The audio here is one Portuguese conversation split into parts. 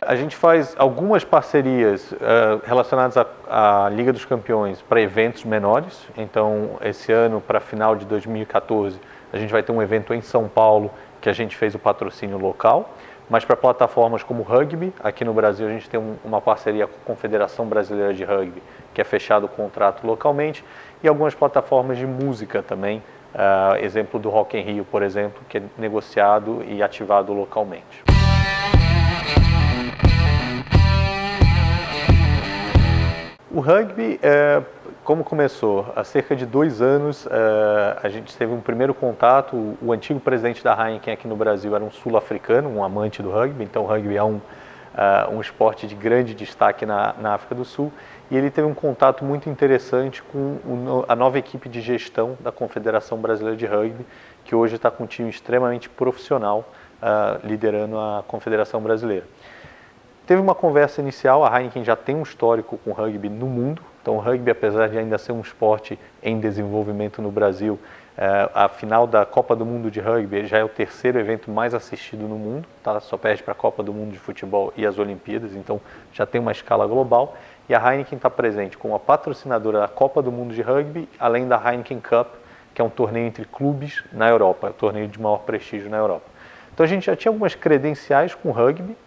A gente faz algumas parcerias relacionadas à Liga dos Campeões para eventos menores. Então, esse ano, para final de 2014, a gente vai ter um evento em São Paulo que a gente fez o patrocínio local. Mas para plataformas como rugby, aqui no Brasil a gente tem uma parceria com a Confederação Brasileira de Rugby, que é fechado o contrato localmente, e algumas plataformas de música também, exemplo do Rock in Rio, por exemplo, que é negociado e ativado localmente. O rugby, como começou? Há cerca de 2 anos, a gente teve um primeiro contato. O antigo presidente da Heineken aqui no Brasil era um sul-africano, um amante do rugby. Então, o rugby é um esporte de grande destaque na África do Sul. E ele teve um contato muito interessante com a nova equipe de gestão da Confederação Brasileira de Rugby, que hoje está com um time extremamente profissional, liderando a Confederação Brasileira. Teve uma conversa inicial. A Heineken já tem um histórico com rugby no mundo. Então, o rugby, apesar de ainda ser um esporte em desenvolvimento no Brasil, a final da Copa do Mundo de Rugby já é o terceiro evento mais assistido no mundo, tá? Só perde para a Copa do Mundo de Futebol e as Olimpíadas, então já tem uma escala global. E a Heineken está presente como a patrocinadora da Copa do Mundo de Rugby, além da Heineken Cup, que é um torneio entre clubes na Europa, é o torneio de maior prestígio na Europa. Então, a gente já tinha algumas credenciais com rugby.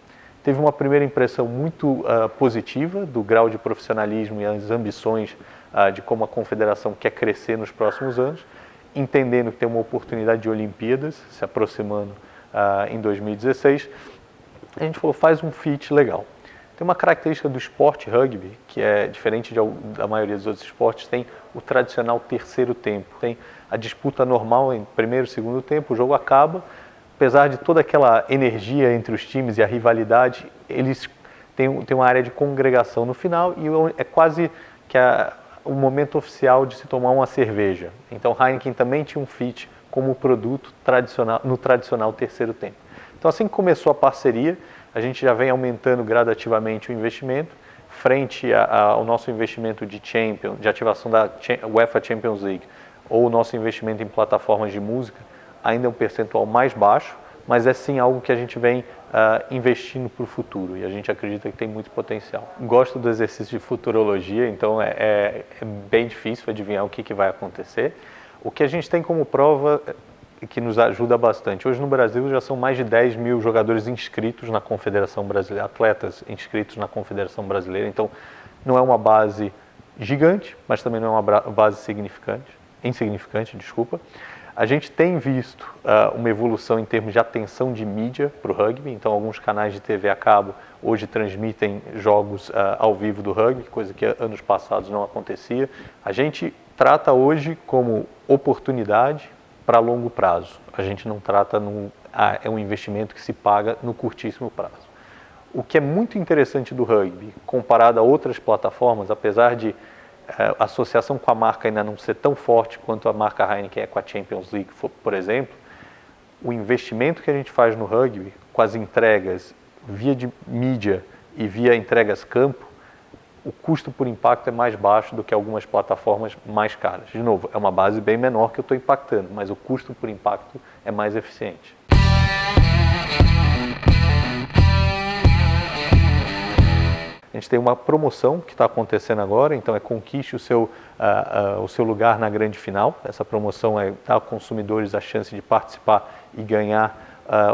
Teve uma primeira impressão muito positiva do grau de profissionalismo e as ambições de como a confederação quer crescer nos próximos anos, entendendo que tem uma oportunidade de Olimpíadas se aproximando em 2016. A gente falou, faz um fit legal. Tem uma característica do esporte rugby, que é diferente da maioria dos outros esportes, tem o tradicional terceiro tempo. Tem a disputa normal em primeiro e segundo tempo, o jogo acaba. Apesar de toda aquela energia entre os times e a rivalidade, eles têm uma área de congregação no final e é quase que o momento oficial de se tomar uma cerveja. Então, Heineken também tinha um fit como produto tradicional, no tradicional terceiro tempo. Então, assim que começou a parceria, a gente já vem aumentando gradativamente o investimento, frente ao nosso investimento de ativação da UEFA Champions League, ou o nosso investimento em plataformas de música. Ainda é um percentual mais baixo, mas é sim algo que a gente vem investindo para o futuro e a gente acredita que tem muito potencial. Gosto do exercício de futurologia, então é bem difícil adivinhar o que vai acontecer. O que a gente tem como prova que nos ajuda bastante. Hoje no Brasil já são mais de 10 mil jogadores inscritos na Confederação Brasileira, atletas inscritos na Confederação Brasileira, então não é uma base gigante, mas também não é uma base insignificante. A gente tem visto uma evolução em termos de atenção de mídia para o rugby, então alguns canais de TV a cabo hoje transmitem jogos ao vivo do rugby, coisa que anos passados não acontecia. A gente trata hoje como oportunidade para longo prazo, a gente não trata é um investimento que se paga no curtíssimo prazo. O que é muito interessante do rugby, comparado a outras plataformas, apesar de a associação com a marca ainda não ser tão forte quanto a marca Heineken é com a Champions League, por exemplo, o investimento que a gente faz no rugby, com as entregas via de mídia e via entregas campo, o custo por impacto é mais baixo do que algumas plataformas mais caras. De novo, é uma base bem menor que eu estou impactando, mas o custo por impacto é mais eficiente. A gente tem uma promoção que está acontecendo agora, então é conquiste o seu lugar na grande final. Essa promoção dá aos consumidores a chance de participar e ganhar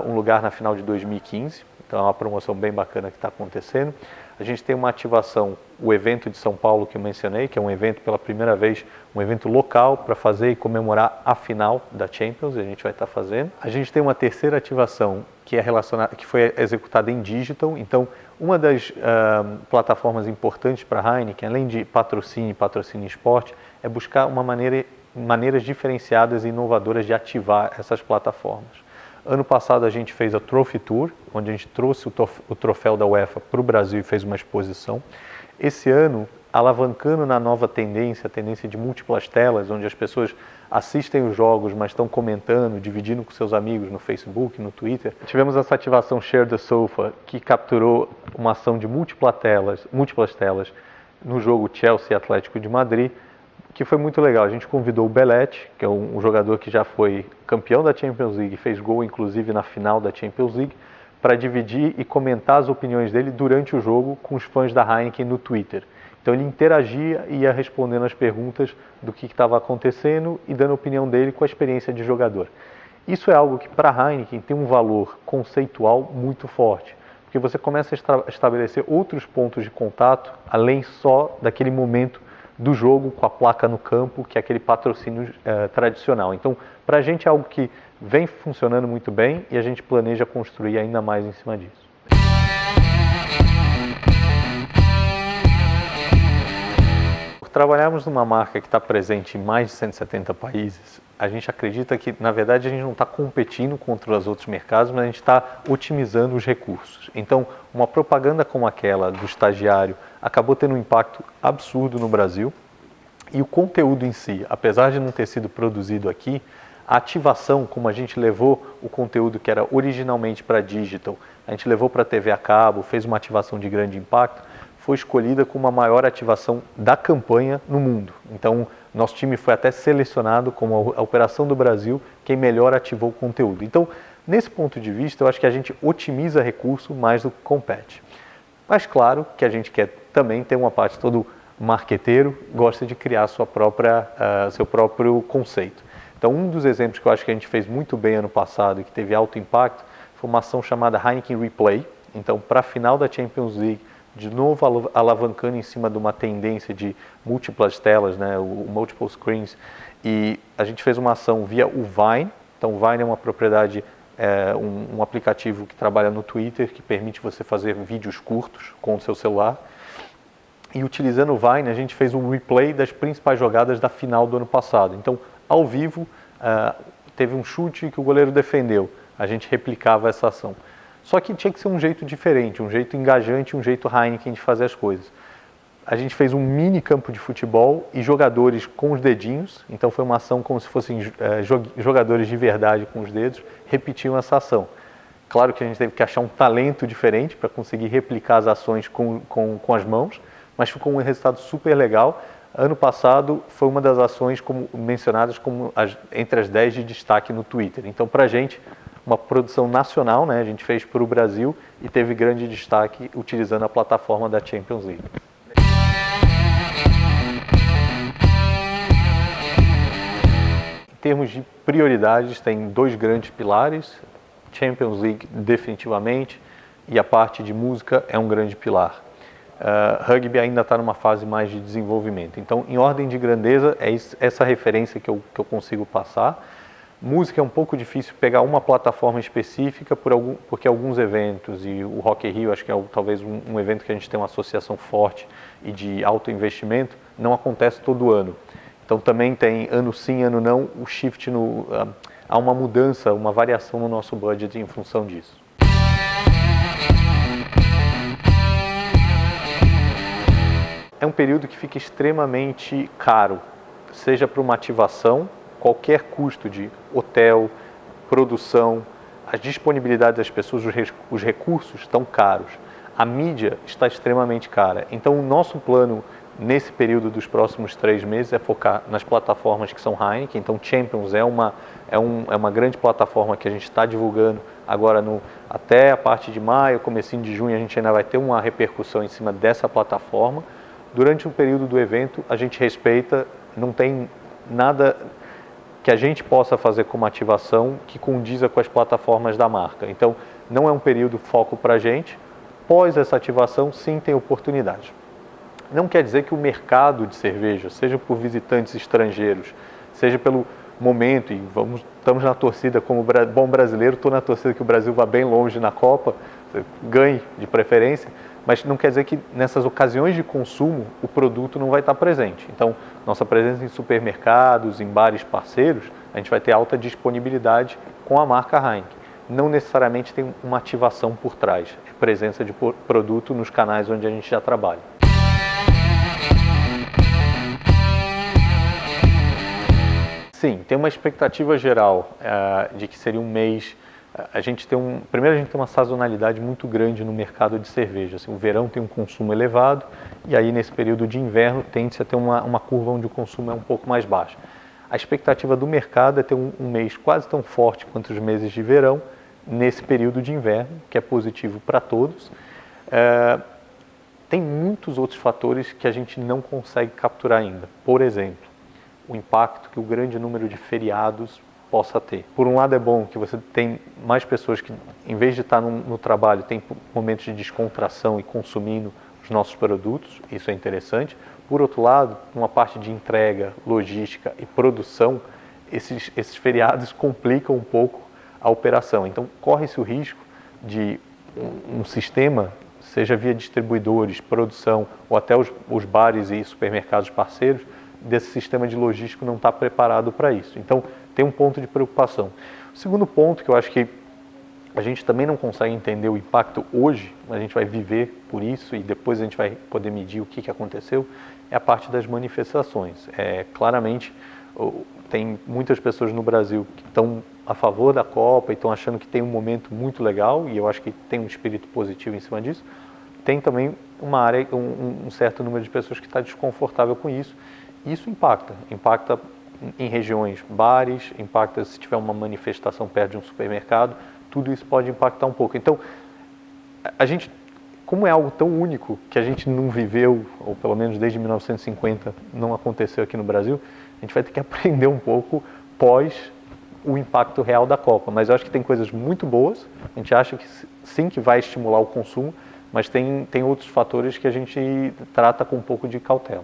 um lugar na final de 2015. Então é uma promoção bem bacana que está acontecendo. A gente tem uma ativação, o evento de São Paulo que eu mencionei, que é um evento pela primeira vez, um evento local para fazer e comemorar a final da Champions, e a gente vai estar fazendo. A gente tem uma terceira ativação que que foi executada em digital. Então, uma das plataformas importantes para a Heineken, além de patrocínio esporte, é buscar maneiras diferenciadas e inovadoras de ativar essas plataformas. Ano passado a gente fez a Trophy Tour, onde a gente trouxe o troféu da UEFA para o Brasil e fez uma exposição. Esse ano, alavancando na nova tendência, a tendência de múltiplas telas, onde as pessoas assistem os jogos, mas estão comentando, dividindo com seus amigos no Facebook, no Twitter. Tivemos essa ativação Share the Sofa, que capturou uma ação de múltiplas telas no jogo Chelsea Atlético de Madrid, que foi muito legal. A gente convidou o Belletti, que é um jogador que já foi campeão da Champions League, fez gol inclusive na final da Champions League, para dividir e comentar as opiniões dele durante o jogo com os fãs da Heineken no Twitter. Então ele interagia e ia respondendo as perguntas do que estava acontecendo e dando a opinião dele com a experiência de jogador. Isso é algo que para a Heineken tem um valor conceitual muito forte, porque você começa a estabelecer outros pontos de contato, além só daquele momento do jogo com a placa no campo, que é aquele patrocínio tradicional. Então, para a gente é algo que vem funcionando muito bem e a gente planeja construir ainda mais em cima disso. Por trabalharmos numa marca que está presente em mais de 170 países, a gente acredita que, na verdade, a gente não está competindo contra os outros mercados, mas a gente está otimizando os recursos. Então, uma propaganda como aquela do estagiário acabou tendo um impacto absurdo no Brasil e o conteúdo em si, apesar de não ter sido produzido aqui, a ativação, como a gente levou o conteúdo que era originalmente para digital, a gente levou para a TV a cabo, fez uma ativação de grande impacto, foi escolhida como a maior ativação da campanha no mundo. Então, nosso time foi até selecionado como a Operação do Brasil, quem melhor ativou o conteúdo. Então, nesse ponto de vista, eu acho que a gente otimiza recurso mais do que compete. Mas claro que a gente quer também ter uma parte, todo marqueteiro gosta de criar seu próprio conceito. Então, um dos exemplos que eu acho que a gente fez muito bem ano passado e que teve alto impacto foi uma ação chamada Heineken Replay. Então, para a final da Champions League, de novo alavancando em cima de uma tendência de múltiplas telas, né, o multiple screens, e a gente fez uma ação via o Vine. Então, o Vine é uma propriedade, um aplicativo que trabalha no Twitter, que permite você fazer vídeos curtos com o seu celular. E utilizando o Vine, a gente fez um replay das principais jogadas da final do ano passado. Então, ao vivo, teve um chute que o goleiro defendeu. A gente replicava essa ação. Só que tinha que ser um jeito diferente, um jeito engajante, um jeito Heineken de fazer as coisas. A gente fez um mini campo de futebol e jogadores com os dedinhos. Então foi uma ação como se fossem jogadores de verdade com os dedos, repetiam essa ação. Claro que a gente teve que achar um talento diferente para conseguir replicar as ações com as mãos, mas ficou um resultado super legal. Ano passado foi uma das ações mencionadas como entre as 10 de destaque no Twitter. Então, para a gente, uma produção nacional, né? A gente fez para o Brasil e teve grande destaque utilizando a plataforma da Champions League. Em termos de prioridades, tem dois grandes pilares. Champions League, definitivamente, e a parte de música é um grande pilar. Rugby ainda está numa fase mais de desenvolvimento. Então, em ordem de grandeza, é essa referência que eu consigo passar. Música é um pouco difícil pegar uma plataforma específica, porque alguns eventos, e o Rock in Rio acho que é talvez um evento que a gente tem uma associação forte e de alto investimento, não acontece todo ano. Então também tem ano sim, ano não, o shift, há uma mudança, uma variação no nosso budget em função disso. É um período que fica extremamente caro, seja para uma ativação, qualquer custo de hotel, produção, a disponibilidade das pessoas, os recursos estão caros. A mídia está extremamente cara. Então, o nosso plano nesse período dos próximos 3 meses é focar nas plataformas que são Heineken. Então, Champions é uma grande plataforma que a gente está divulgando agora até a parte de maio, comecinho de junho, a gente ainda vai ter uma repercussão em cima dessa plataforma. Durante o período do evento, a gente respeita, não tem nada que a gente possa fazer como ativação que condiza com as plataformas da marca. Então, não é um período foco para a gente. Pós essa ativação, sim, tem oportunidade. Não quer dizer que o mercado de cerveja, seja por visitantes estrangeiros, seja pelo momento, e estamos na torcida como bom brasileiro, estou na torcida que o Brasil vá bem longe na Copa, ganhe de preferência, mas não quer dizer que nessas ocasiões de consumo o produto não vai estar presente. Então, nossa presença em supermercados, em bares parceiros, a gente vai ter alta disponibilidade com a marca Heineken. Não necessariamente tem uma ativação por trás, é presença de produto nos canais onde a gente já trabalha. Sim, tem uma expectativa geral de que seria um mês. Primeiro, a gente tem uma sazonalidade muito grande no mercado de cerveja. Assim, o verão tem um consumo elevado e aí nesse período de inverno tende-se a ter uma curva onde o consumo é um pouco mais baixo. A expectativa do mercado é ter um mês quase tão forte quanto os meses de verão, nesse período de inverno, que é positivo para todos. Tem muitos outros fatores que a gente não consegue capturar ainda. Por exemplo, o impacto que o grande número de feriados possa ter. Por um lado é bom que você tem mais pessoas que, em vez de estar no trabalho, tem momentos de descontração e consumindo os nossos produtos, isso é interessante. Por outro lado, uma parte de entrega, logística e produção, esses feriados complicam um pouco a operação. Então, corre-se o risco de um sistema, seja via distribuidores, produção ou até os bares e supermercados parceiros, desse sistema de logístico não está preparado para isso. Então, tem um ponto de preocupação. O segundo ponto, que eu acho que a gente também não consegue entender o impacto hoje, a gente vai viver por isso e depois a gente vai poder medir o que aconteceu, é a parte das manifestações. Claramente, tem muitas pessoas no Brasil que estão a favor da Copa e estão achando que tem um momento muito legal, e eu acho que tem um espírito positivo em cima disso. Tem também uma área, um certo número de pessoas que está desconfortável com isso. Isso impacta em regiões, bares, impacta se tiver uma manifestação perto de um supermercado, tudo isso pode impactar um pouco. Então, a gente, como é algo tão único que a gente não viveu, ou pelo menos desde 1950 não aconteceu aqui no Brasil, a gente vai ter que aprender um pouco pós o impacto real da Copa. Mas eu acho que tem coisas muito boas, a gente acha que sim, que vai estimular o consumo, mas tem outros fatores que a gente trata com um pouco de cautela.